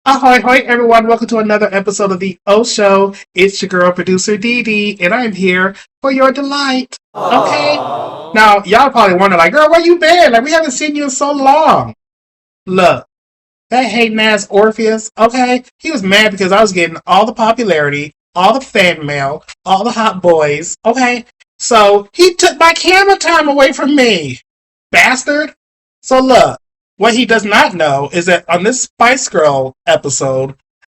Ahoy, hoy, everyone. Welcome to another episode of the O Show. It's your girl, producer Dee Dee, and I'm here for your delight. Okay? Now, y'all probably wonder, like, girl, where you been? Like, we haven't seen you in so long. Look, that hating ass Orpheus, okay? He was mad because I was getting all the popularity, all the fan mail, all the hot boys, okay? So, he took my camera time away from me. Bastard. So, look. What he does not know is that on this Spice Girl episode,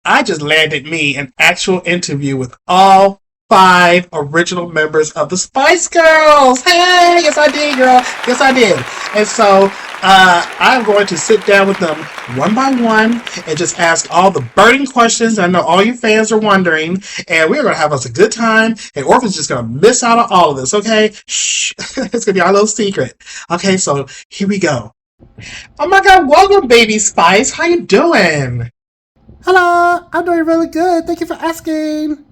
I just landed me an actual interview with all five original members of the Spice Girls. Hey, yes I did, girl. Yes I did. And so I'm going to sit down with them one by one and just ask all the burning questions I know all you fans are wondering. And we're going to have us a good time. And Orphan's just going to miss out on all of this, okay? Shh. It's going to be our little secret. Okay, so here we go. Oh my god, welcome baby Spice. How you doing? Hello, I'm doing really good. Thank you for asking.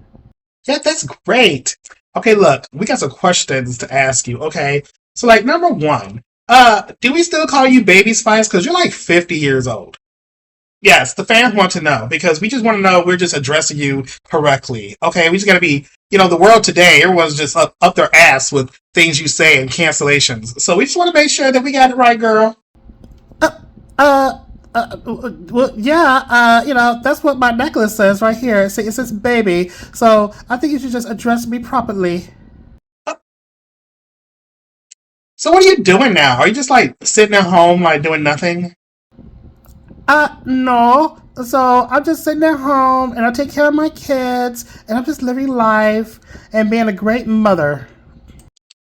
Yeah, that's great. Okay, look, we got some questions to ask you, okay? So like number one, do we still call you baby Spice? Because you're like 50 years old. Yes, the fans want to know because we just want to know we're just addressing you correctly. Okay, we just gotta be, the world today, everyone's just up their ass with things you say and cancellations. So we just want to make sure that we got it right, girl. Uh, uh, well, yeah, that's what my necklace says right here. It says baby. So I think you should just address me properly. So what are you doing now? Are you just like sitting at home, like doing nothing? No. So I'm just sitting at home and I take care of my kids and I'm just living life and being a great mother.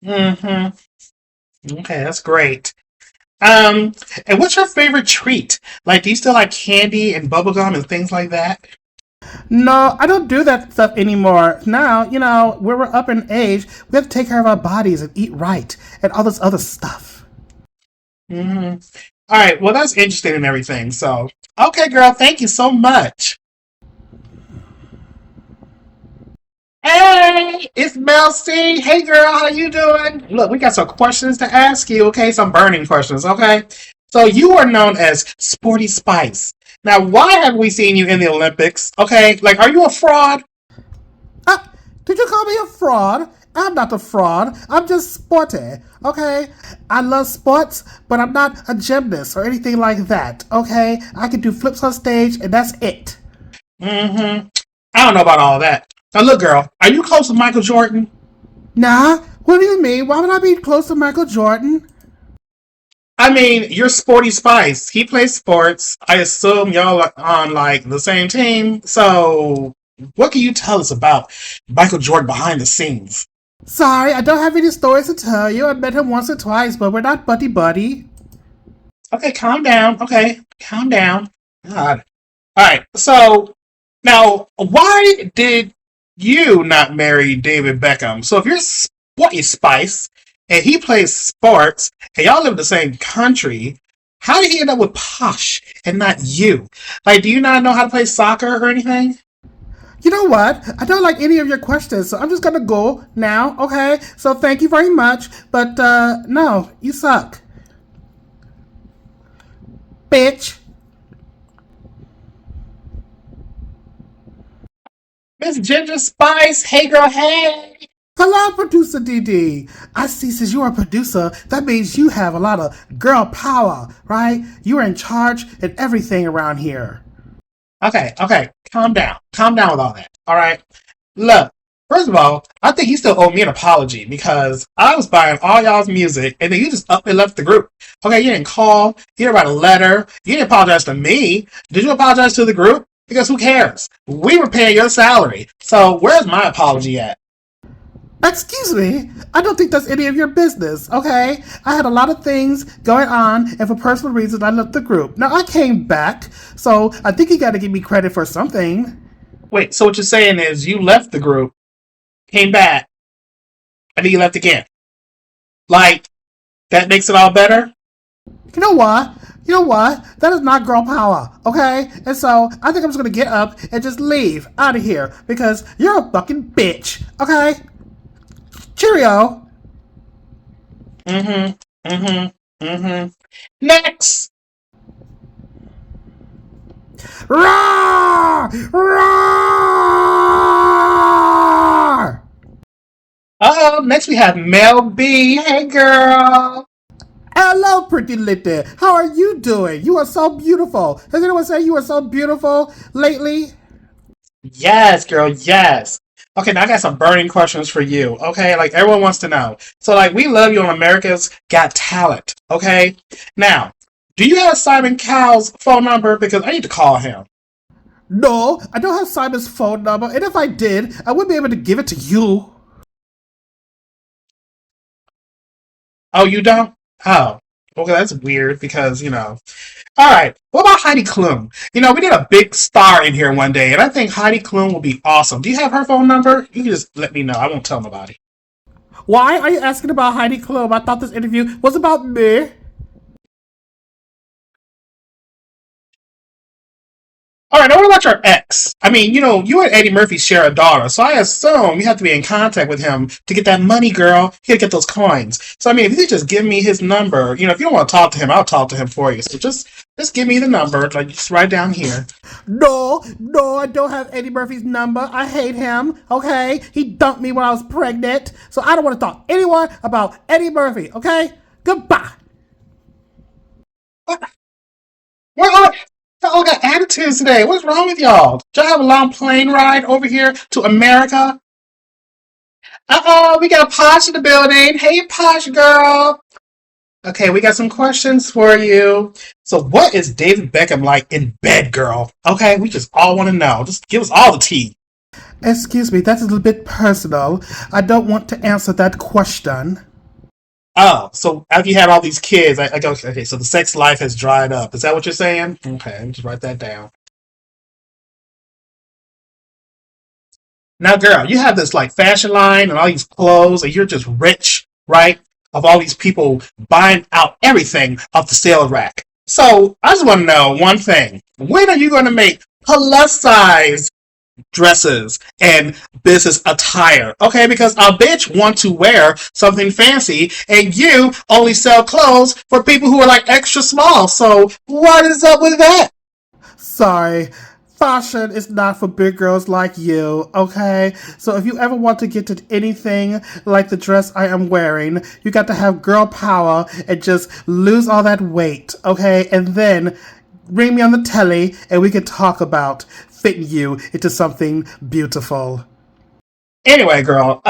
Mm-hmm. Okay, that's great. Um, and what's your favorite treat? Like, do you still like candy and bubblegum and things like that? No, I don't do that stuff anymore. Now, where we're up in age, we have to take care of our bodies and eat right and all this other stuff. Mm-hmm. All right, well, that's interesting and everything. So, okay, girl, thank you so much. Hey, it's Mel C. Hey, girl, how you doing? Look, we got some questions to ask you, okay? Some burning questions, okay? So, you are known as Sporty Spice. Now, why have we seen you in the Olympics? Okay, like, are you a fraud? Ah, did you call me a fraud? I'm not a fraud. I'm just sporty, okay? I love sports, but I'm not a gymnast or anything like that, okay? I can do flips on stage, and that's it. Mm-hmm. I don't know about all that. Now, look, girl, are you close to Michael Jordan? Nah, what do you mean? Why would I be close to Michael Jordan? I mean, you're Sporty Spice. He plays sports. I assume y'all are on like the same team. So, what can you tell us about Michael Jordan behind the scenes? Sorry, I don't have any stories to tell you. I met him once or twice, but we're not buddy buddy. Okay, calm down. Okay, calm down. God. All right. So now, why did you not marry David Beckham? So if you're Sporty Spice and he plays sports and y'all live in the same country, how did he end up with Posh and not you? Like, do you not know how to play soccer or anything? You know what? I don't like any of your questions, so I'm just gonna go now, okay? So thank you very much, but no, you suck. Bitch. Miss Ginger Spice, hey girl, hey. Hello, producer DD. I see since you're a producer, that means you have a lot of girl power, right? You're in charge and everything around here. Okay, calm down with all that. All right, look. First of all, I think you still owe me an apology because I was buying all y'all's music and then you just up and left the group. Okay, you didn't call, you didn't write a letter, you didn't apologize to me. Did you apologize to the group? Because who cares? We were paying your salary. So where's my apology at? Excuse me, I don't think that's any of your business, okay? I had a lot of things going on, and for personal reasons, I left the group. Now, I came back, so I think you gotta give me credit for something. Wait, so what you're saying is you left the group, came back, and then you left again. Like, that makes it all better? You know what? You know what? That is not girl power, okay? And so I think I'm just gonna get up and just leave out of here because you're a fucking bitch, okay? Cheerio. Mm-hmm. Mm-hmm. Mm-hmm. Next! Roar! Roar! Uh-oh, next we have Mel B. Hey, girl. Hello, pretty lady. How are you doing? You are so beautiful. Has anyone said you are so beautiful lately? Yes, girl, yes. Okay, now I got some burning questions for you. Okay, like everyone wants to know. So, like, we love you on America's Got Talent. Okay, now, do you have Simon Cowell's phone number? Because I need to call him. No, I don't have Simon's phone number, and if I did, I wouldn't be able to give it to you. Oh, you don't? Oh, okay, that's weird because All right, what about Heidi Klum? We did a big star in here one day, and I think Heidi Klum will be awesome. Do you have her phone number? You can just let me know. I won't tell nobody. Why are you asking about Heidi Klum? I thought this interview was about me. All right, now what about your ex? I mean, you and Eddie Murphy share a daughter, so I assume you have to be in contact with him to get that money, girl. You gotta get those coins. So, I mean, if you could just give me his number, if you don't want to talk to him, I'll talk to him for you. So just give me the number, like just write down here. No, I don't have Eddie Murphy's number. I hate him, okay? He dumped me when I was pregnant, so I don't want to talk to anyone about Eddie Murphy, okay? Goodbye. What? Y'all got attitudes today. What's wrong with y'all? Did y'all have a long plane ride over here to America? Uh-oh, we got Posh in the building. Hey, Posh girl. Okay, we got some questions for you. So, what is David Beckham like in bed, girl? Okay, we just all want to know. Just give us all the tea. Excuse me, that's a little bit personal. I don't want to answer that question. Oh, so after you had all these kids, I go, okay, so the sex life has dried up. Is that what you're saying? Okay, let me just write that down. Now, girl, you have this like fashion line and all these clothes, and you're just rich, right? Of all these people buying out everything off the sale rack. So I just want to know one thing. When are you going to make plus size dresses and business attire? Okay, because a bitch want to wear something fancy and you only sell clothes for people who are like extra small. So what is up with that? Sorry. Fashion is not for big girls like you, okay? So if you ever want to get to anything like the dress I am wearing, you got to have girl power and just lose all that weight, okay? And then bring me on the telly and we can talk about fitting you into something beautiful. Anyway, girl,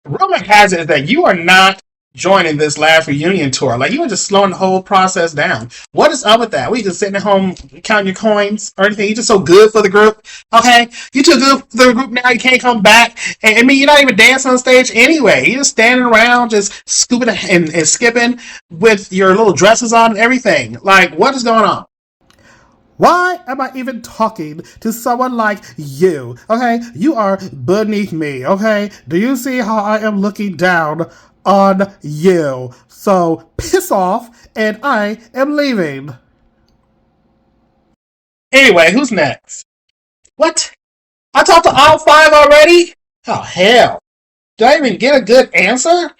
rumor has it that you are not joining this last reunion tour. Like, you were just slowing the whole process down. What is up with that? We just sitting at home counting your coins or anything? You just so good for the group, okay? You too good for the group now. You can't come back. And I mean, you're not even dancing on stage anyway. You're just standing around, just scooping and skipping with your little dresses on and everything. Like, what is going on? Why am I even talking to someone like you? Okay, you are beneath me, okay? Do you see how I am looking down on you? So piss off, and I am leaving. Anyway, who's next? What? I talked to all five already? Oh, hell. Did I even get a good answer?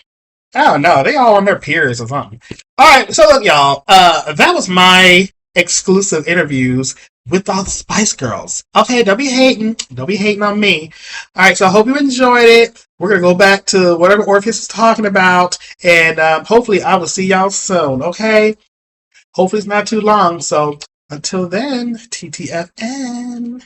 I don't know. They all on their peers or something. All right. So look, y'all. That was my exclusive interviews with all the Spice Girls. Okay, don't be hating. Don't be hating on me. All right. So I hope you enjoyed it. We're gonna go back to whatever Orpheus is talking about, and hopefully I will see y'all soon. Okay. Hopefully it's not too long. So until then, TTFN.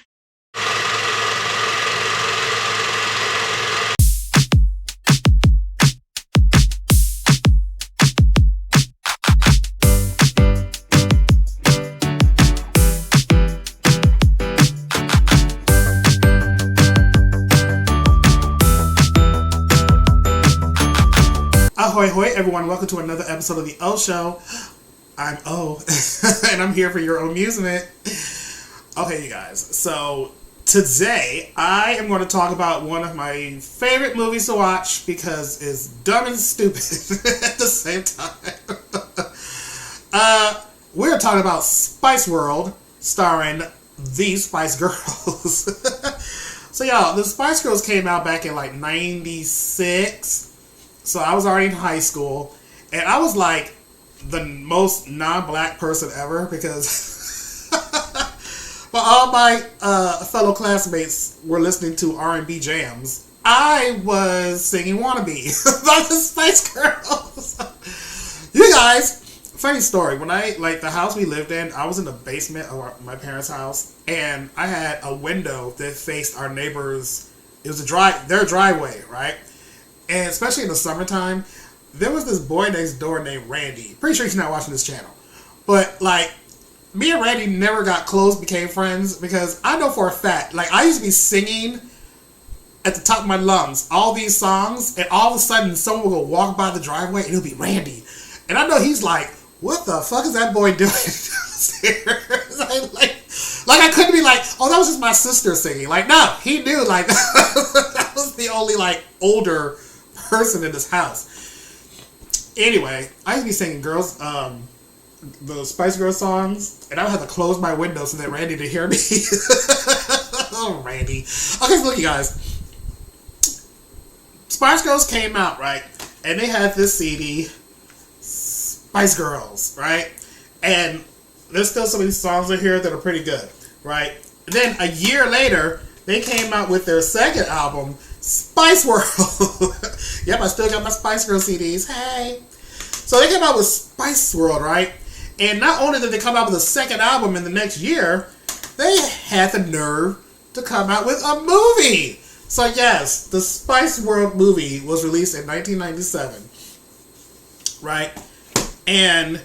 Ahoy, hoy, everyone. Welcome to another episode of The O Show. I'm O, and I'm here for your amusement. Okay, you guys. So, today, I am going to talk about one of my favorite movies to watch because it's dumb and stupid at the same time. We're talking about Spice World, starring the Spice Girls. So, y'all, the Spice Girls came out back in like 96. So I was already in high school, and I was like the most non-black person ever because While all my fellow classmates were listening to R&B jams, I was singing "Wannabe" by the Spice Girls. You guys, funny story. When the house we lived in, I was in the basement of my parents' house, and I had a window that faced our neighbors. It was their driveway, right? And especially in the summertime, there was this boy next door named Randy. Pretty sure he's not watching this channel, but me and Randy never got close, became friends, because I know for a fact, I used to be singing at the top of my lungs all these songs, and all of a sudden someone will go walk by the driveway and it'll be Randy. And I know he's like, what the fuck is that boy doing downstairs? I couldn't be like, oh, that was just my sister singing. No, he knew, that was the only, older person in this house. Anyway, I used to be singing the Spice Girls songs, and I would have to close my window so that Randy didn't hear me. Oh, Randy. Okay, so look, you guys. Spice Girls came out, right? And they had this CD, Spice Girls, right? And there's still some of these songs in here that are pretty good, right? And then a year later, they came out with their second album, Spice World. Yep, I still got my Spice Girl CDs. Hey. So they came out with Spice World, right? And not only did they come out with a second album in the next year, they had the nerve to come out with a movie. So yes, the Spice World movie was released in 1997, right? And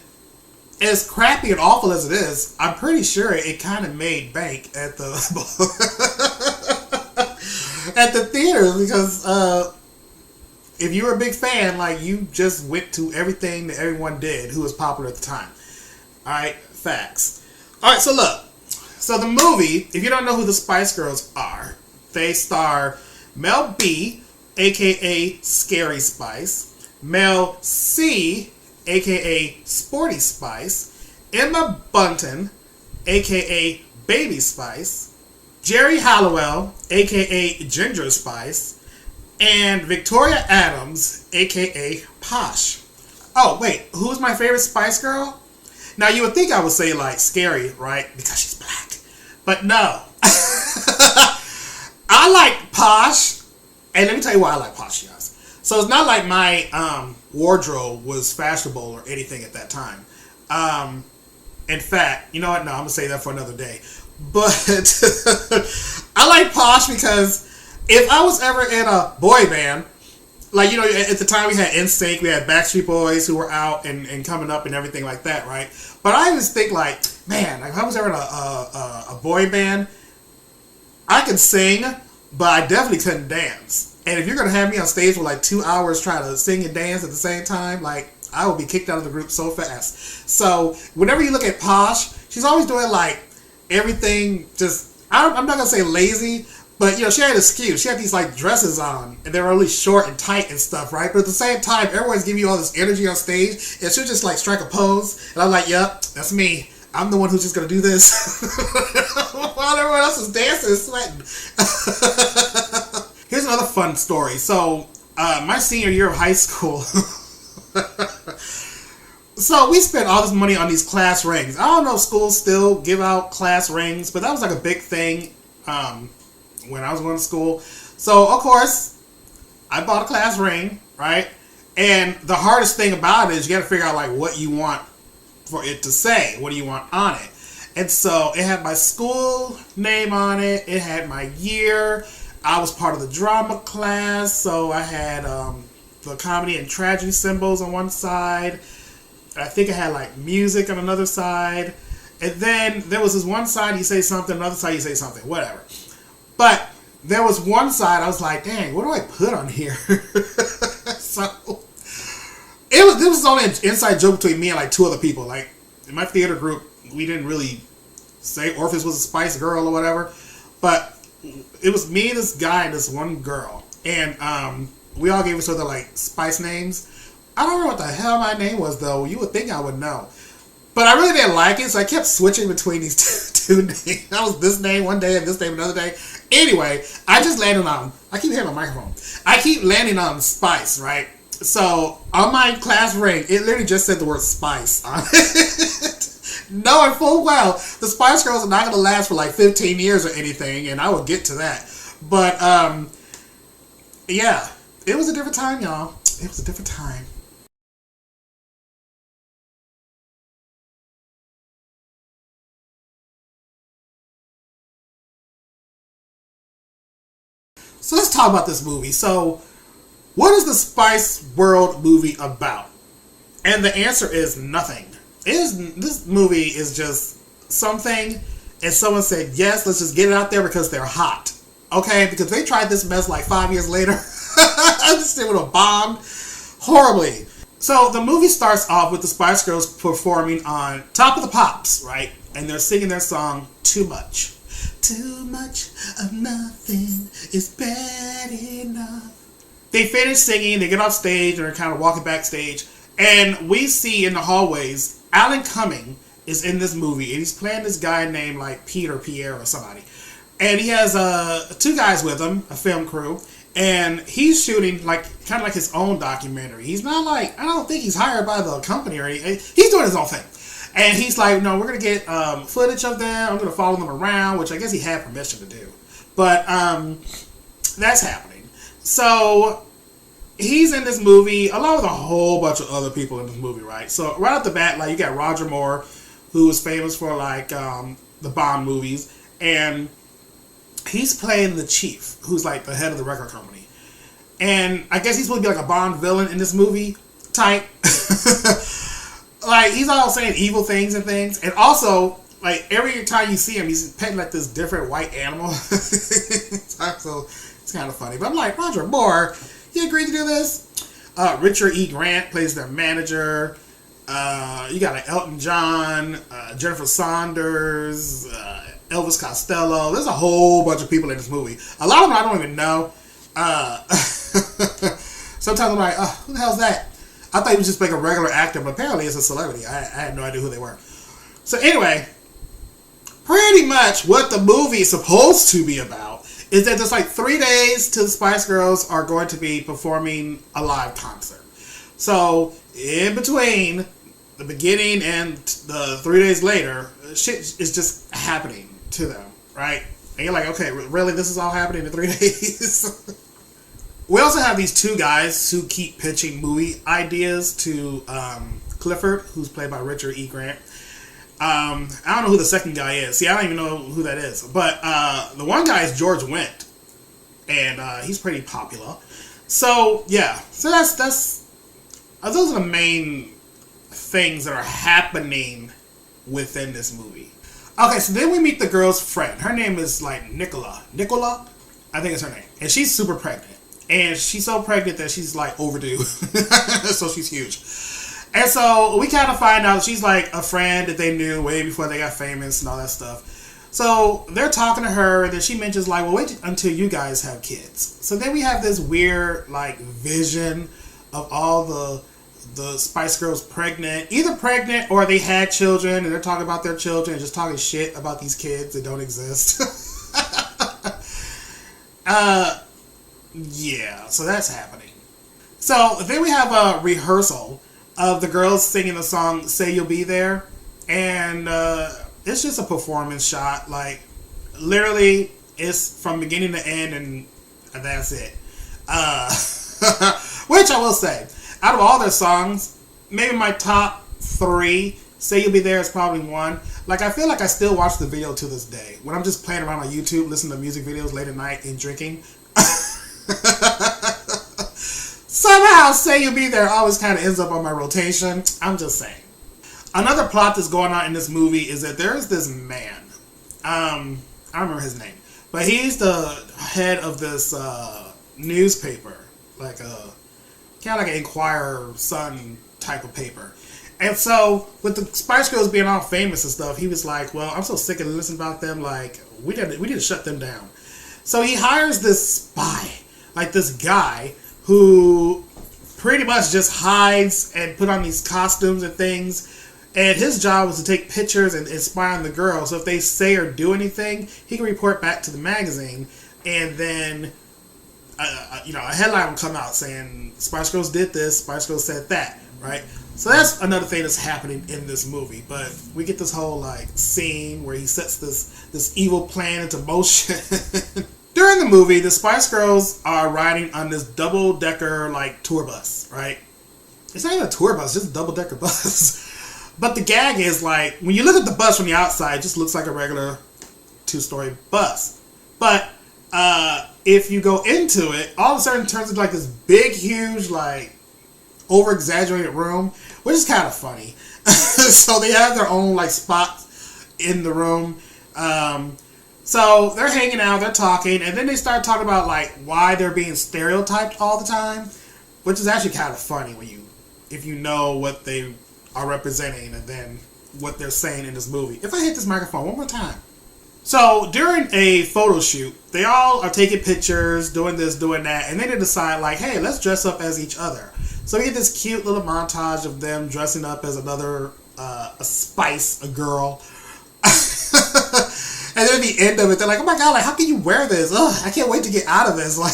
as crappy and awful as it is, I'm pretty sure it kind of made bank at the at the theaters, because if you were a big fan, you just went to everything that everyone did who was popular at the time. Alright, facts. Alright, so look. So the movie, if you don't know who the Spice Girls are, they star Mel B, aka Scary Spice, Mel C, aka Sporty Spice, Emma Bunton, aka Baby Spice, Jerry Halliwell, aka Ginger Spice, and Victoria Adams, aka Posh. Oh, wait, who's my favorite Spice Girl? Now, you would think I would say, Scary, right? Because she's black. But no. I like Posh. And let me tell you why I like Posh, guys. So it's not like my wardrobe was fashionable or anything at that time. In fact, you know what? No, I'm going to say that for another day. But I like Posh because if I was ever in a boy band, at the time we had NSYNC, we had Backstreet Boys who were out and coming up and everything like that, right? But I always think man, if I was ever in a boy band, I could sing, but I definitely couldn't dance. And if you're going to have me on stage for 2 hours trying to sing and dance at the same time, I will be kicked out of the group so fast. So whenever you look at Posh, she's always doing everything just, I'm not going to say lazy, but, she had an excuse. She had these, dresses on, and they were really short and tight and stuff, right? But at the same time, everyone's giving you all this energy on stage, and she'll just, strike a pose, and I'm like, yep, that's me. I'm the one who's just going to do this. While everyone else is dancing and sweating. Here's another fun story. So, my senior year of high school, so we spent all this money on these class rings. I don't know if schools still give out class rings, but that was a big thing, when I was going to school. So, of course, I bought a class ring, right? And the hardest thing about it is you got to figure out, what you want for it to say. What do you want on it? And so, it had my school name on it. It had my year. I was part of the drama class, so I had the comedy and tragedy symbols on one side. I think it had, music on another side. And then there was this one side you say something, another side you say something, whatever. But there was one side I was like, dang, what do I put on here? So this was only an inside joke between me and 2 other people. In my theater group, we didn't really say Orpheus was a Spice Girl or whatever. But it was me, this guy, and this one girl. And we all gave each other Spice names. I don't know what the hell my name was, though. You would think I would know. But I really didn't like it, so I kept switching between these two names. I was this name one day and this name another day. Anyway, I just landed on, I keep hitting my microphone. I keep landing on Spice, right? So, on my class ring, it literally just said the word Spice on it. knowing full well the Spice Girls are not going to last for like 15 years or anything, and I will get to that. But yeah, it was a different time, y'all. It was a different time. So let's talk about this movie. So, what is the Spice World movie about? And the answer is nothing. This movie is just something, and someone said, yes, let's just get it out there because they're hot. Okay? Because they tried this mess like 5 years later. This thing would have bombed horribly. So the movie starts off with the Spice Girls performing on Top of the Pops, right? And they're singing their song, Too Much. Too much of nothing is bad enough. They finish singing, they get off stage, and they're kind of walking backstage. And we see in the hallways, Alan Cumming is in this movie, and he's playing this guy named like Peter Pierre or somebody. And he has two guys with him, a film crew, and he's shooting like kind of like his own documentary. He's not like, I don't think he's hired by the company or anything. He's doing his own thing. And he's like, no, we're going to get footage of them. I'm going to follow them around, which I guess he had permission to do. But that's happening. So he's in this movie along with a whole bunch of other people in this movie, right? So right off the bat, like you got Roger Moore, who is famous for like the Bond movies, and he's playing the chief, who's like the head of the record company. And I guess he's supposed to be like a Bond villain in this movie type. Like he's all saying evil things and things, and also like every time you see him, he's petting like this different white animal. So it's kind of funny. But I'm like, Roger Moore, you agreed to do this? Richard E. Grant plays their manager. You got like Elton John, Jennifer Saunders, Elvis Costello. There's a whole bunch of people in this movie. A lot of them I don't even know. Sometimes I'm like, oh, who the hell's that? I thought he was just like a regular actor, but apparently it's a celebrity. I had no idea who they were. So anyway, pretty much what the movie is supposed to be about is that there's like 3 days till the Spice Girls are going to be performing a live concert. So in between the beginning and the 3 days later, shit is just happening to them, right? And you're like, okay, really, this is all happening in 3 days? We also have these two guys who keep pitching movie ideas to Clifford, who's played by Richard E. Grant. I don't know who the second guy is. See, I don't even know who that is. But the one guy is George Wendt, and he's pretty popular. So yeah, so that's those are the main things that are happening within this movie. Okay, so then we meet the girl's friend. Her name is like Nicola. Nicola, I think it's her name, and she's super pregnant. And she's so pregnant that she's like overdue. So she's huge. And so we kind of find out she's like a friend that they knew way before they got famous and all that stuff. So they're talking to her, and then she mentions like, well, wait until you guys have kids. So then we have this weird like vision of all the Spice Girls pregnant, either pregnant or they had children, and they're talking about their children and just talking shit about these kids that don't exist. Yeah, so that's happening. So then we have a rehearsal of the girls singing the song "Say You'll Be There," and it's just a performance shot. Like literally, it's from beginning to end, and that's it. Which I will say, out of all their songs, maybe my top 3, "Say You'll Be There" is probably one. Like I feel like I still watch the video to this day when I'm just playing around on YouTube, listening to music videos late at night and drinking. Somehow "Say You'll Be There" always kind of ends up on my rotation. I'm just saying. Another plot that's going on in this movie is that there's this man. I don't remember his name, but he's the head of this newspaper, like a kind of like an Inquirer Sun type of paper. And so with the Spice Girls being all famous and stuff, he was like, well, I'm so sick of listening about them, like we need to shut them down. So he hires this spy, like this guy who pretty much just hides and put on these costumes and things. And his job was to take pictures and spy on the girls. So if they say or do anything, he can report back to the magazine. And then, a headline will come out saying, Spice Girls did this, Spice Girls said that, right? So that's another thing that's happening in this movie. But we get this whole like scene where he sets this evil plan into motion. During the movie, the Spice Girls are riding on this double-decker like tour bus, right? It's not even a tour bus, it's just a double-decker bus. But the gag is like when you look at the bus from the outside, it just looks like a regular 2-story bus. But if you go into it, all of a sudden it turns into like this big, huge, like over-exaggerated room, which is kind of funny. So they have their own like spots in the room. So they're hanging out, they're talking, and then they start talking about like why they're being stereotyped all the time, which is actually kind of funny if you know what they are representing and then what they're saying in this movie. If I hit this microphone one more time. So during a photo shoot, they all are taking pictures, doing this, doing that, and then they decide like, hey, let's dress up as each other. So we get this cute little montage of them dressing up as another a girl. And then at the end of it, they're like, oh my god, like how can you wear this? Ugh, I can't wait to get out of this. Like,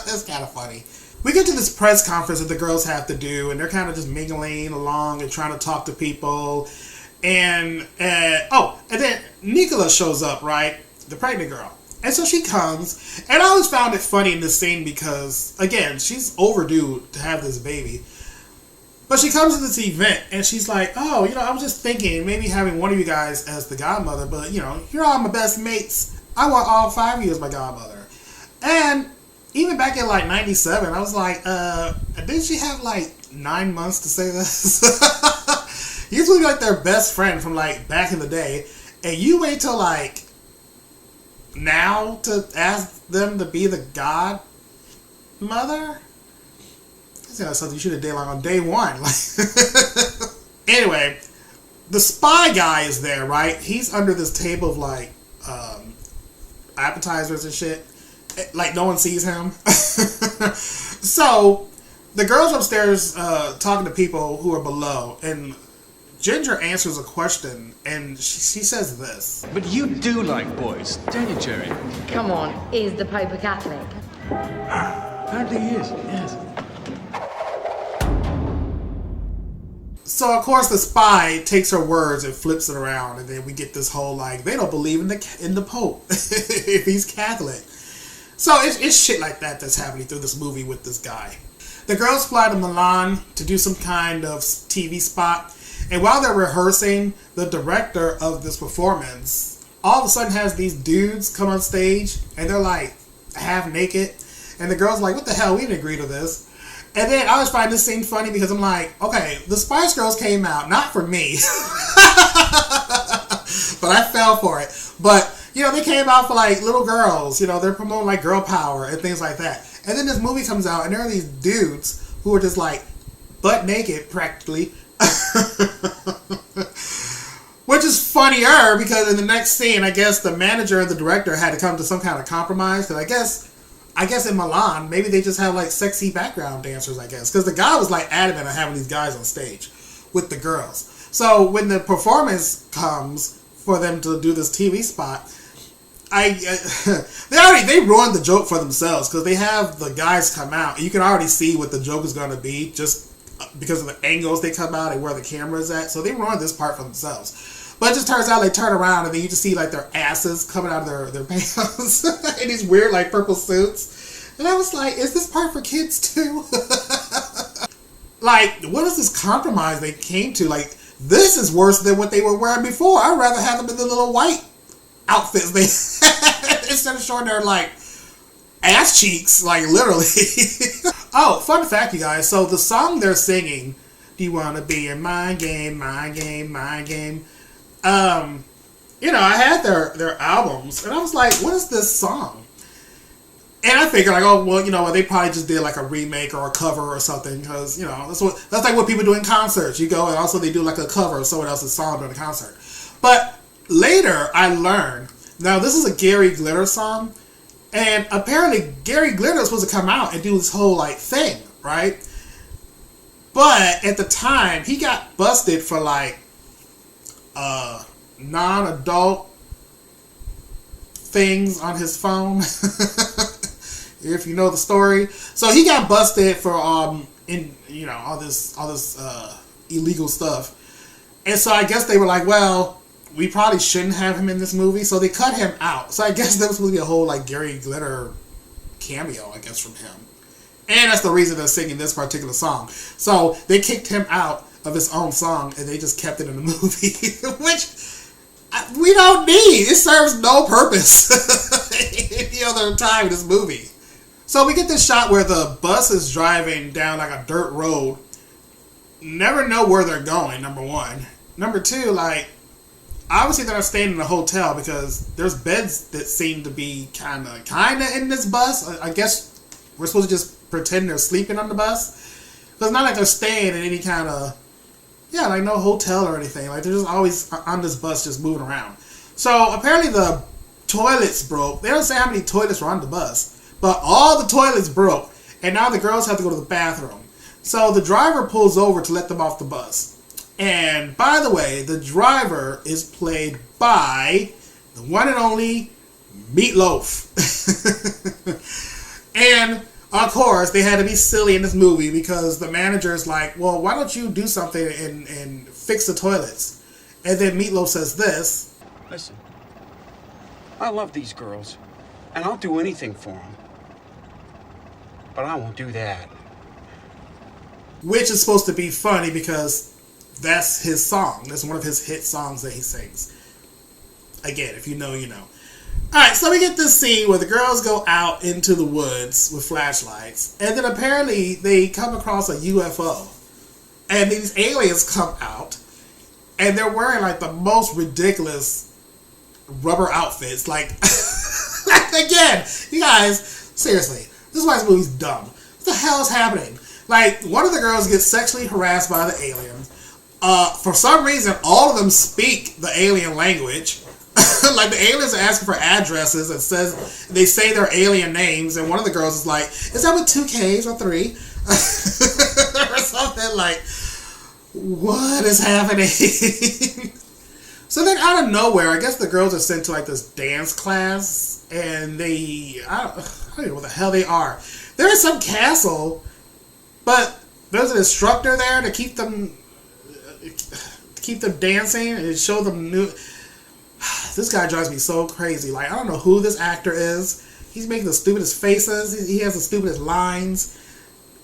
it's kind of funny. We get to this press conference that the girls have to do, and they're kind of just mingling along and trying to talk to people. And then Nicola shows up, right? The pregnant girl. And so she comes, and I always found it funny in this scene because, again, she's overdue to have this baby. But she comes to this event, and she's like, oh, I was just thinking maybe having one of you guys as the godmother, but, you're all my best mates. I want all 5 of you as my godmother. And even back in, like, 97, I was like, didn't she have, like, 9 months to say this? Usually, like, their best friend from, like, back in the day, and you wait till, like, now to ask them to be the godmother? That's something you should have done like on day one. Anyway, the spy guy is there, right? He's under this table of like appetizers and shit. Like no one sees him. So the girls upstairs talking to people who are below, and Ginger answers a question, and she says this. But you do like boys, don't you, Jerry? Come on, is the Pope a Catholic? Apparently he is, yes. So of course the spy takes her words and flips it around, and then we get this whole like they don't believe in the Pope if he's Catholic. So it's shit like that that's happening through this movie with this guy. The girls fly to Milan to do some kind of TV spot, and while they're rehearsing, the director of this performance all of a sudden has these dudes come on stage, and they're like half naked, and the girls like, what the hell, we didn't agree to this. And then I always find this scene funny because I'm like, okay, the Spice Girls came out, not for me, but I fell for it. But, they came out for like little girls, they're promoting like girl power and things like that. And then this movie comes out and there are these dudes who are just like butt naked practically. Which is funnier because in the next scene, I guess the manager and the director had to come to some kind of compromise. Because I guess in Milan, maybe they just have like sexy background dancers, I guess. Because the guy was like adamant on having these guys on stage with the girls. So when the performance comes for them to do this TV spot, they ruined the joke for themselves because they have the guys come out and you can already see what the joke is going to be just because of the angles they come out and where the camera is at. So they ruined this part for themselves. But it just turns out they turn around and then you just see like their asses coming out of their pants in these weird like purple suits. And I was like, is this part for kids too? Like, what is this compromise they came to? Like, this is worse than what they were wearing before. I'd rather have them in the little white outfits they instead of showing their like ass cheeks, like literally. Oh, fun fact, you guys. So the song they're singing, "Do you want to be in my game, my game, my game?" I had their albums, and I was like, "What is this song?" And I figured, like, oh, well, they probably just did like a remake or a cover or something, because that's like what people do in concerts. You go and also they do like a cover of someone else's song during the concert. But later, I learned now this is a Gary Glitter song, and apparently Gary Glitter was supposed to come out and do this whole like thing, right? But at the time, he got busted for like non-adult things on his phone. If you know the story. So he got busted for in all this illegal stuff. And so I guess they were like, well, we probably shouldn't have him in this movie, so they cut him out. So I guess there was supposed to be a whole like Gary Glitter cameo, I guess, from him. And that's the reason they're singing this particular song. So they kicked him out of his own song, and they just kept it in the movie, which we don't need. It serves no purpose any other time in this movie. So we get this shot where the bus is driving down like a dirt road. Never know where they're going, number one. Number two, like, obviously they're not staying in a hotel because there's beds that seem to be kind of in this bus. I guess we're supposed to just pretend they're sleeping on the bus. Because it's not like they're staying in any kind of, like no hotel or anything. Like, they're just always on this bus just moving around. So apparently the toilets broke. They don't say how many toilets were on the bus, but all the toilets broke. And now the girls have to go to the bathroom. So the driver pulls over to let them off the bus. And by the way, the driver is played by the one and only Meatloaf. And of course, they had to be silly in this movie because the manager's like, well, why don't you do something and fix the toilets? And then Meatloaf says this. Listen, I love these girls, and I'll do anything for them. But I won't do that. Which is supposed to be funny because that's his song. That's one of his hit songs that he sings. Again, if you know, you know. Alright, so we get this scene where the girls go out into the woods with flashlights, and then apparently they come across a UFO. And these aliens come out, and they're wearing like the most ridiculous rubber outfits. Like, again, you guys, seriously, this is why this movie's dumb. What the hell is happening? Like, one of the girls gets sexually harassed by the aliens. For some reason, all of them speak the alien language. Like, the aliens are asking for addresses and they say their alien names, and one of the girls is like, is that with 2 Ks or 3? Or something like, what is happening? So then out of nowhere, I guess the girls are sent to like this dance class, and I don't know what the hell they are. They're in some castle, but there's an instructor there to keep them dancing and show them new. This guy drives me so crazy. Like, I don't know who this actor is. He's making the stupidest faces. He has the stupidest lines.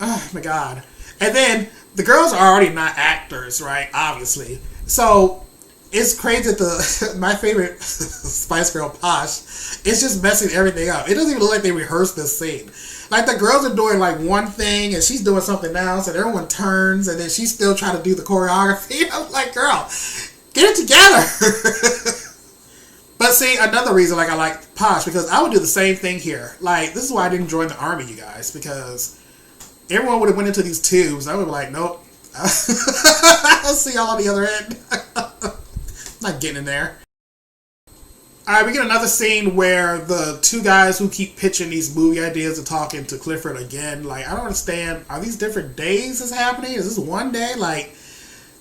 Oh my god. And then the girls are already not actors, right? Obviously. So it's crazy that my favorite Spice Girl, Posh, is just messing everything up. It doesn't even look like they rehearsed this scene. Like, the girls are doing like one thing and she's doing something else, and everyone turns, and then she's still trying to do the choreography. I'm like, girl, get it together. But see, another reason like I like Posh, because I would do the same thing here. Like, this is why I didn't join the army, you guys, because everyone would have went into these tubes. I would be like, nope. I'll see y'all on the other end. I'm not getting in there. Alright, we get another scene where the two guys who keep pitching these movie ideas are talking to Clifford again. Like, I don't understand. Are these different days that's happening? Is this one day? Like,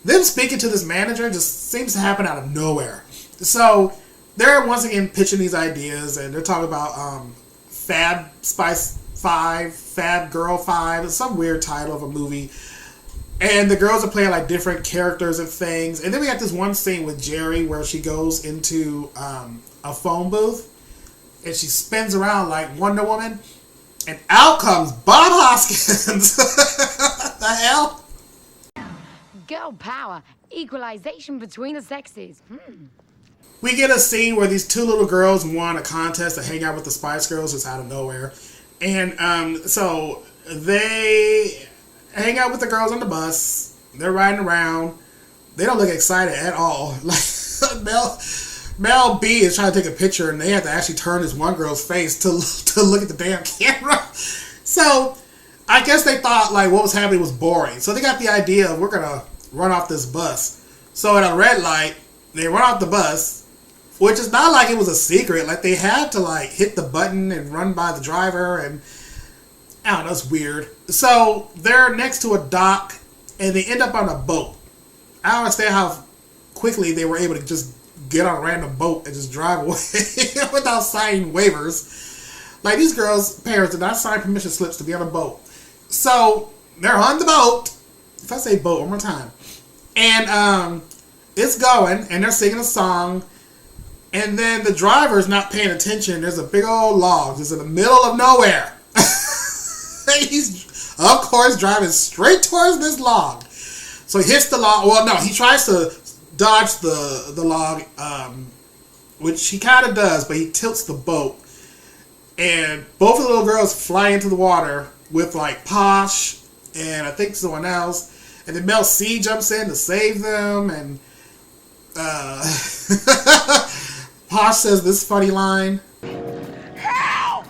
them speaking to this manager just seems to happen out of nowhere. So they're once again pitching these ideas, and they're talking about Fab Spice 5, Fab Girl 5. It's some weird title of a movie. And the girls are playing like different characters and things. And then we got this one scene with Jerry where she goes into a phone booth and she spins around like Wonder Woman, and out comes Bob Hoskins. What the hell? Girl power. Equalization between the sexes. We get a scene where these two little girls won a contest to hang out with the Spice Girls just out of nowhere. And so they hang out with the girls on the bus. They're riding around. They don't look excited at all. Like, Mel B is trying to take a picture, and they have to actually turn this one girl's face to look at the damn camera. So I guess they thought like what was happening was boring. So they got the idea of, we're gonna run off this bus. So at a red light, they run off the bus, which is not like it was a secret. Like, they had to like hit the button and run by the driver, and I don't know, it's weird. So they're next to a dock, and they end up on a boat. I don't understand how quickly they were able to just get on a random boat and just drive away without signing waivers. Like, these girls' parents did not sign permission slips to be on a boat. So they're on the boat. If I say boat one more time. And it's going, and they're singing a song. And then the driver's not paying attention. There's a big old log. It's in the middle of nowhere. He's, of course, driving straight towards this log. So he hits the log. Well, no, he tries to dodge the log, which he kind of does, but he tilts the boat. And both of the little girls fly into the water with, like, Posh and I think someone else. And then Mel C jumps in to save them. And Posh says this funny line. Help!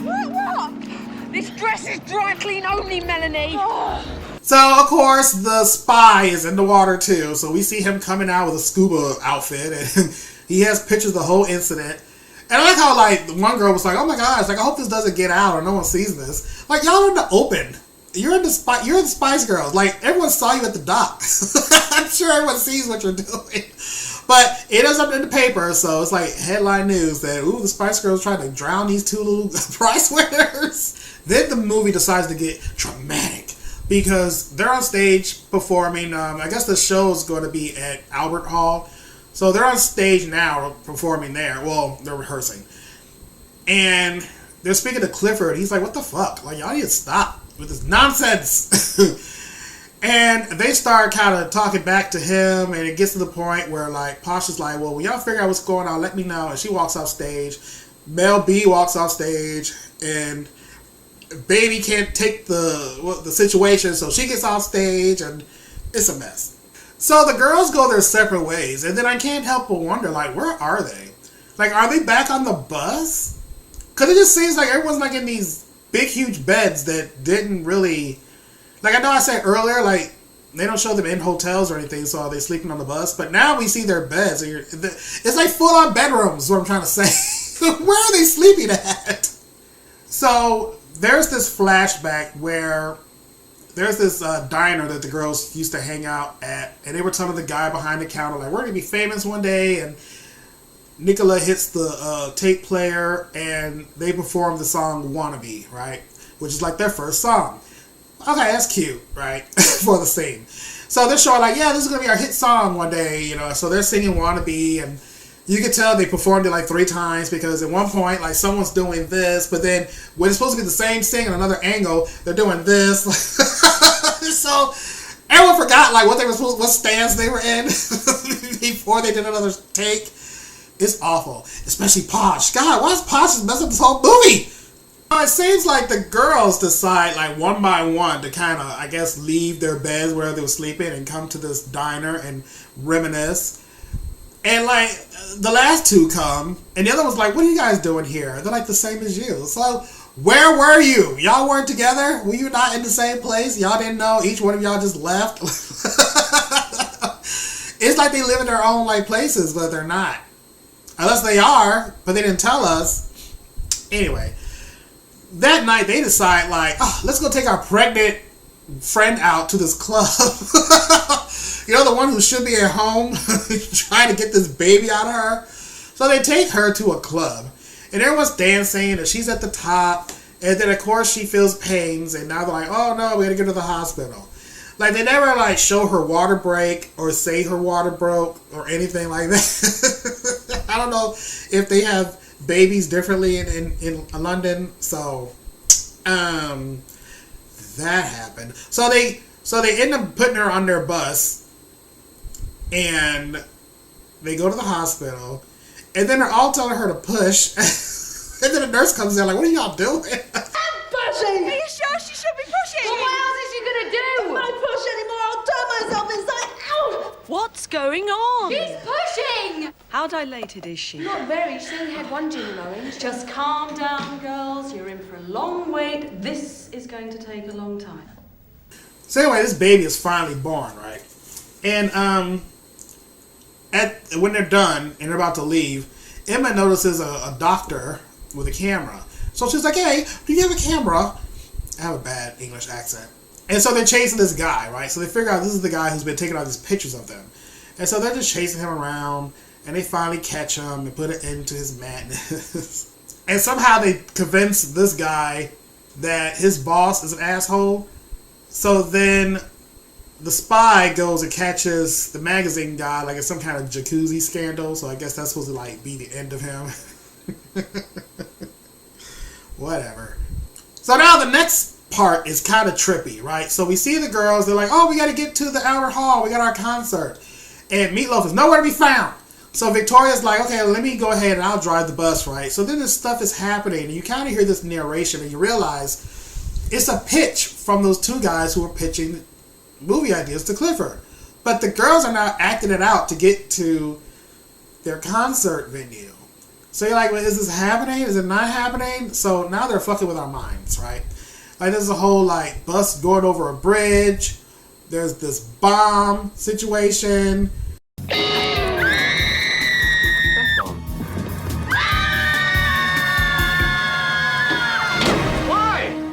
What? This dress is dry clean only, Melanie. So, of course, the spy is in the water, too. So we see him coming out with a scuba outfit. And he has pictures of the whole incident. And I like how, like, one girl was like, oh my gosh, like, I hope this doesn't get out or no one sees this. Like, y'all are in the open. You're the Spice Girls. Like, everyone saw you at the dock. I'm sure everyone sees what you're doing. But it is up in the paper, so it's like headline news that, ooh, the Spice Girls trying to drown these two little prize winners. Then the movie decides to get dramatic because they're on stage performing. I guess the show is going to be at Albert Hall. So they're on stage now performing there. Well, they're rehearsing. And they're speaking to Clifford. He's like, what the fuck? Like, y'all need to stop with this nonsense. And they start kind of talking back to him, and it gets to the point where, like, Posh is like, well, when y'all figure out what's going on, let me know. And she walks off stage. Mel B walks off stage, and Baby can't take the situation, so she gets off stage, and it's a mess. So the girls go their separate ways, and then I can't help but wonder, like, where are they? Like, are they back on the bus? Because it just seems like everyone's, like, in these big, huge beds that didn't really... Like, I know I said earlier, like, they don't show them in hotels or anything, so are they sleeping on the bus? But now we see their beds. And it's like full-on bedrooms, is what I'm trying to say. Where are they sleeping at? So, there's this flashback where there's this diner that the girls used to hang out at, and they were telling the guy behind the counter, like, we're going to be famous one day, and Nicola hits the tape player, and they perform the song Wannabe, right? Which is like their first song. Okay, that's cute, right? For the scene. So they're showing like, yeah, this is going to be our hit song one day, you know. So they're singing Wannabe, and you can tell they performed it like 3 times because at one point, like, someone's doing this, but then when it's supposed to be the same thing in another angle, they're doing this. So everyone forgot, like, what stance they were in before they did another take. It's awful. Especially Posh. God, why is Posh just messing up this whole movie? It seems like the girls decide, like, one by one to kind of, I guess, leave their beds where they were sleeping and come to this diner and reminisce. And, like, the last 2 come, and the other one's like, what are you guys doing here? They're, like, the same as you. So, where were you? Y'all weren't together? Were you not in the same place? Y'all didn't know? Each one of y'all just left? It's like they live in their own, like, places, but they're not. Unless they are, but they didn't tell us. Anyway. That night, they decide, like, oh, let's go take our pregnant friend out to this club. You know, the one who should be at home trying to get this baby out of her. So they take her to a club. And everyone's dancing, and she's at the top. And then, of course, she feels pains. And now they're like, oh, no, we gotta get her to the hospital. Like, they never, like, show her water break or say her water broke or anything like that. I don't know if they have babies differently in London, so that happened. So they end up putting her on their bus, and they go to the hospital, and then they're all telling her to push, and then the nurse comes in like, what are y'all doing? Pushing! Are you sure she should be pushing? Well, what else is she gonna do? If I push anymore, I'll turn myself inside out! What's going on? She's pushing! How dilated is she? Not very. She only had 1 gene orange. Just calm down, girls. You're in for a long wait. This is going to take a long time. So anyway, this baby is finally born, right? And when they're done and they're about to leave, Emma notices a doctor with a camera. So she's like, hey, do you have a camera? I have a bad English accent. And so they're chasing this guy, right? So they figure out this is the guy who's been taking all these pictures of them. And so they're just chasing him around, and they finally catch him and put an end to his madness. And somehow they convince this guy that his boss is an asshole. So then the spy goes and catches the magazine guy, like it's some kind of jacuzzi scandal. So I guess that's supposed to like be the end of him. Whatever. So now the next part is kind of trippy, right? So we see the girls. They're like, oh, we got to get to the Albert Hall. We got our concert. And Meatloaf is nowhere to be found. So Victoria's like, okay, let me go ahead and I'll drive the bus, right? So then this stuff is happening. And you kind of hear this narration and you realize it's a pitch from those two guys who were pitching movie ideas to Clifford. But the girls are now acting it out to get to their concert venue. So you're like, well, is this happening? Is it not happening? So now they're fucking with our minds, right? Like there's a whole like bus going over a bridge. There's this bomb situation. Why?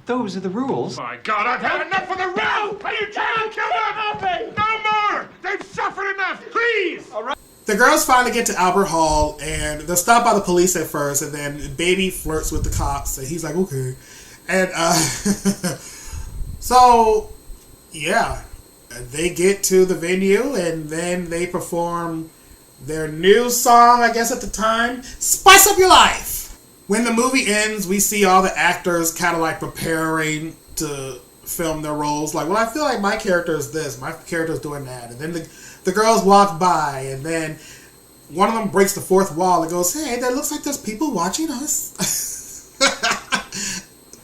Those are the rules. My God, I've had enough of the route! Are you trying to kill them? No more! They've suffered enough! Please! All right. The girls finally get to Albert Hall, and they're stopped by the police at first, and then Baby flirts with the cops, and he's like, okay. And, so, yeah, they get to the venue, and then they perform their new song, I guess at the time, Spice Up Your Life. When the movie ends, we see all the actors kind of like preparing to film their roles. Like, well, I feel like my character is this, my character is doing that. And then the girls walk by, and then one of them breaks the fourth wall and goes, hey, that looks like there's people watching us.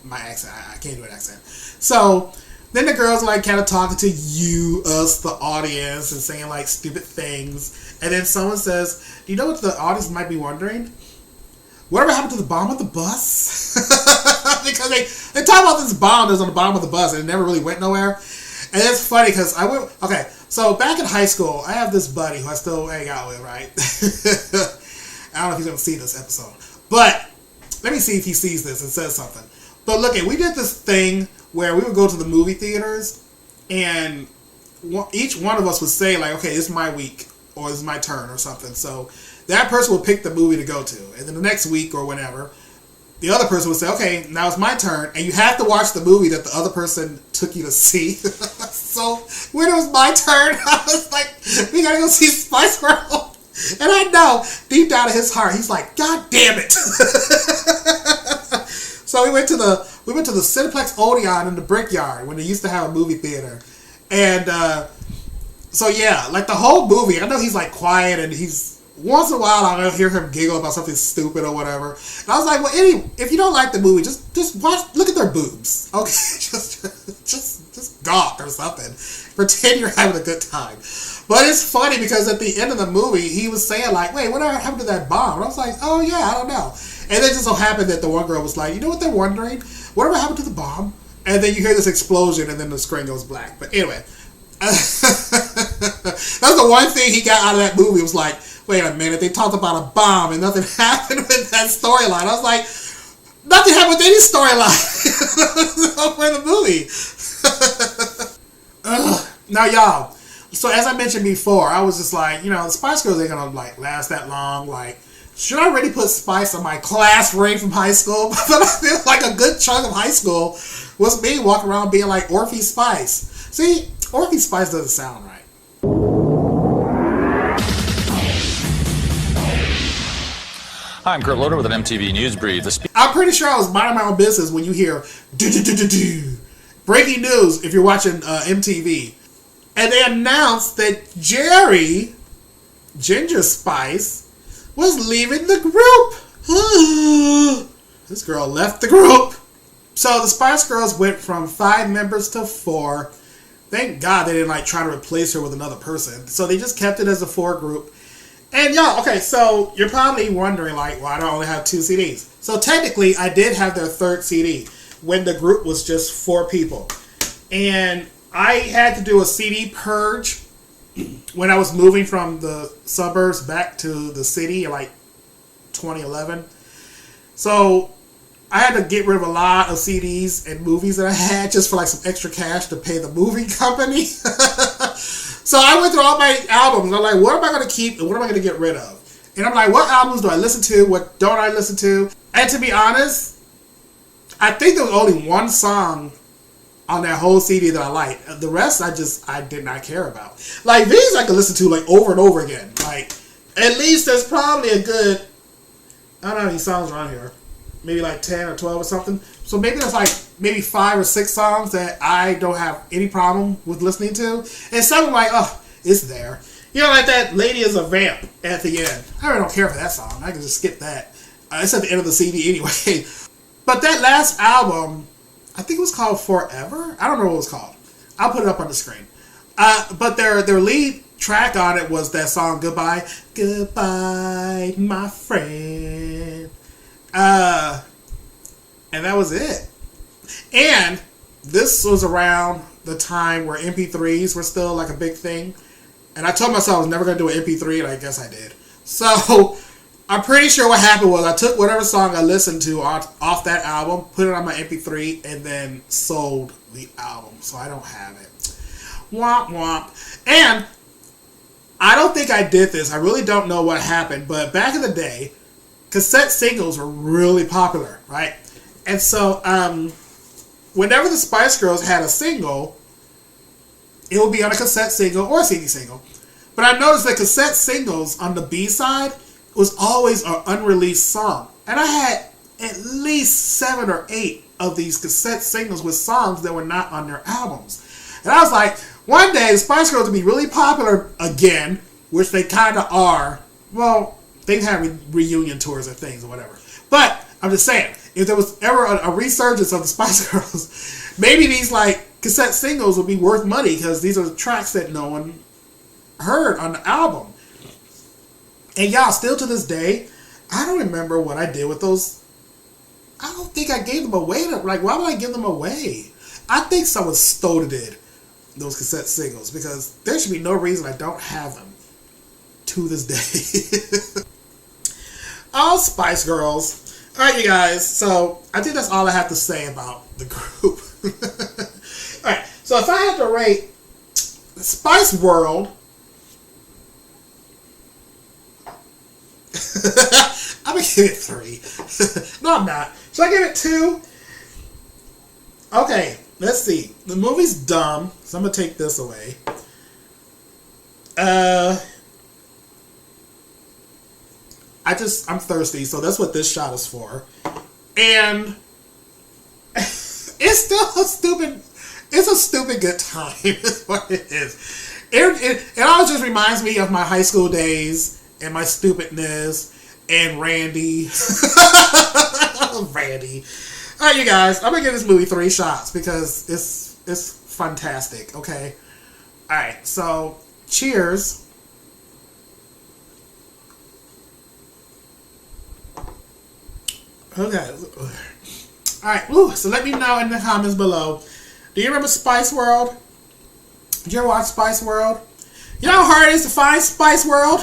My accent, I can't do an accent. So then the girls are like kind of talking to you, us, the audience, and saying like stupid things. And then someone says, do you know what the audience might be wondering? Whatever happened to the bomb of the bus? Because they talk about this bomb that's on the bottom of the bus and it never really went nowhere. And it's funny because okay, so back in high school, I have this buddy who I still hang out with, right? I don't know if he's going to see this episode. But let me see if he sees this and says something. But look, we did this thing where we would go to the movie theaters and each one of us would say like, okay, this is my week or this is my turn or something. So that person will pick the movie to go to. And then the next week or whenever, the other person would say, okay, now it's my turn. And you have to watch the movie that the other person took you to see. So when it was my turn, I was like, we gotta go see Spice Girl. And I know, deep down in his heart, he's like, God damn it. So we went to the Cineplex Odeon in the Brickyard when they used to have a movie theater. And so yeah, like the whole movie, I know he's like quiet and he's, once in a while I'll hear him giggle about something stupid or whatever. And I was like, well, if you don't like the movie, just watch, look at their boobs. Okay, just gawk or something. Pretend you're having a good time. But it's funny because at the end of the movie, he was saying like, wait, whatever happened to that bomb? And I was like, oh yeah, I don't know. And then it just so happened that the one girl was like, you know what they're wondering? Whatever happened to the bomb? And then you hear this explosion and then the screen goes black. But anyway, that's the one thing he got out of that movie was like, wait a minute, they talked about a bomb and nothing happened with that storyline. I was like, nothing happened with any storyline for the movie. Now, y'all, so as I mentioned before, I was just like, you know, the Spice Girls ain't gonna like last that long. Like, should I really put Spice on my class ring from high school? But I feel like a good chunk of high school was me walking around being like Orphe Spice. See, Orphe Spice doesn't sound right. Hi, I'm Kurt Loder with an MTV News Brief. I'm pretty sure I was minding my own business when you hear do-do-do-do-do. Breaking news if you're watching MTV. And they announced that Jerry, Ginger Spice, was leaving the group. This girl left the group. So the Spice Girls went from 5 members to 4. Thank God they didn't like try to replace her with another person. So they just kept it as a 4 group. And y'all, okay, so you're probably wondering like, why do I only have 2 CDs? So technically, I did have their 3rd CD when the group was just 4 people. And I had to do a CD purge when I was moving from the suburbs back to the city in like 2011. So I had to get rid of a lot of CDs and movies that I had just for like some extra cash to pay the movie company. So I went through all my albums. I'm like, what am I going to keep and what am I going to get rid of? And I'm like, what albums do I listen to? What don't I listen to? And to be honest, I think there was only one song on that whole CD that I liked. The rest I did not care about. Like these I could listen to like over and over again. Like at least there's probably a good, I don't know how many songs are on here. Maybe like 10 or 12 or something. So maybe there's like maybe 5 or 6 songs that I don't have any problem with listening to. And some I'm like, oh, it's there. You know, like that Lady is a Vamp at the end. I really don't care for that song. I can just skip that. It's at the end of the CD anyway. But that last album, I think it was called Forever. I don't know what it was called. I'll put it up on the screen. But their lead track on it was that song Goodbye. Goodbye, my friend. And that was it. And this was around the time where MP3s were still like a big thing. And I told myself I was never going to do an MP3, and I guess I did. So I'm pretty sure what happened was I took whatever song I listened to off that album, put it on my MP3, and then sold the album. So I don't have it. Womp womp. And I don't think I did this. I really don't know what happened. But back in the day, cassette singles were really popular, right? And so whenever the Spice Girls had a single, it would be on a cassette single or a CD single. But I noticed that cassette singles on the B-side was always an unreleased song. And I had at least 7 or 8 of these cassette singles with songs that were not on their albums. And I was like, one day the Spice Girls would be really popular again, which they kind of are. Well, they have reunion tours or things or whatever. But I'm just saying, if there was ever a resurgence of the Spice Girls, maybe these like cassette singles would be worth money because these are the tracks that no one heard on the album. And y'all, still to this day, I don't remember what I did with those. I don't think I gave them away. Like, why would I give them away? I think someone stole it, those cassette singles, because there should be no reason I don't have them to this day. All Spice Girls. Alright, you guys, so I think that's all I have to say about the group. Alright, so if I had to rate Spice World, I'm going to give it 3. No, I'm not. Should I give it 2? Okay, let's see. The movie's dumb, so I'm going to take this away. I'm thirsty, so that's what this shot is for. And it's still it's a stupid good time, is what it is. It always just reminds me of my high school days and my stupidness and Randy. Randy. Alright, you guys, I'm gonna give this movie 3 shots because it's fantastic, okay? Alright, so cheers. Okay. Alright, so let me know in the comments below. Do you remember Spice World? Did you ever watch Spice World? You know how hard it is to find Spice World?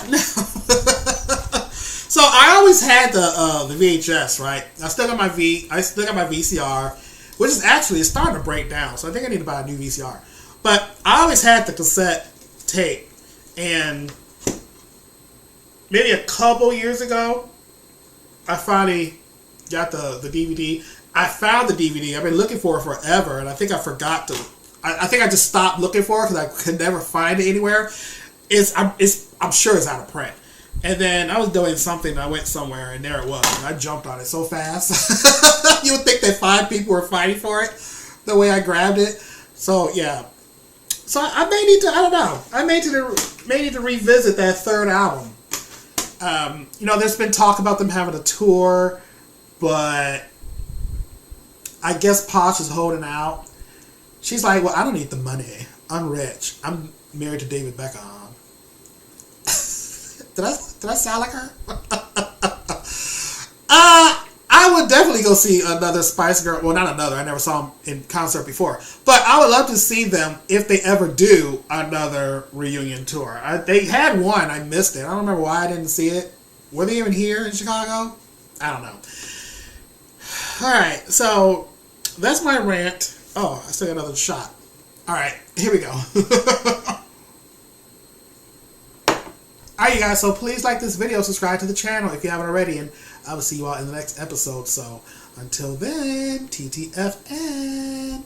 So I always had the VHS, right? I still got my VCR, which is actually it's starting to break down. So I think I need to buy a new VCR. But I always had the cassette tape, and maybe a couple years ago, I finally got the DVD. I found the DVD. I've been looking for it forever, and I think I forgot to. I think I just stopped looking for it because I could never find it anywhere. I'm sure it's out of print. And then I was doing something, and I went somewhere, and there it was. And I jumped on it so fast. You would think that 5 people were fighting for it, the way I grabbed it. So yeah. So I may need to. I don't know. I may need to revisit that 3rd album. There's been talk about them having a tour, but I guess Posh is holding out. She's like, well, I don't need the money. I'm rich. I'm married to David Beckham. Did I sound like her? I would definitely go see another Spice Girl. Well, not another. I never saw them in concert before. But I would love to see them if they ever do another reunion tour. They had one. I missed it. I don't remember why I didn't see it. Were they even here in Chicago? I don't know. Alright, so that's my rant. Oh, I still got another shot. Alright, here we go. Alright, you guys, so please like this video, subscribe to the channel if you haven't already, and I will see you all in the next episode. So, until then, TTFN.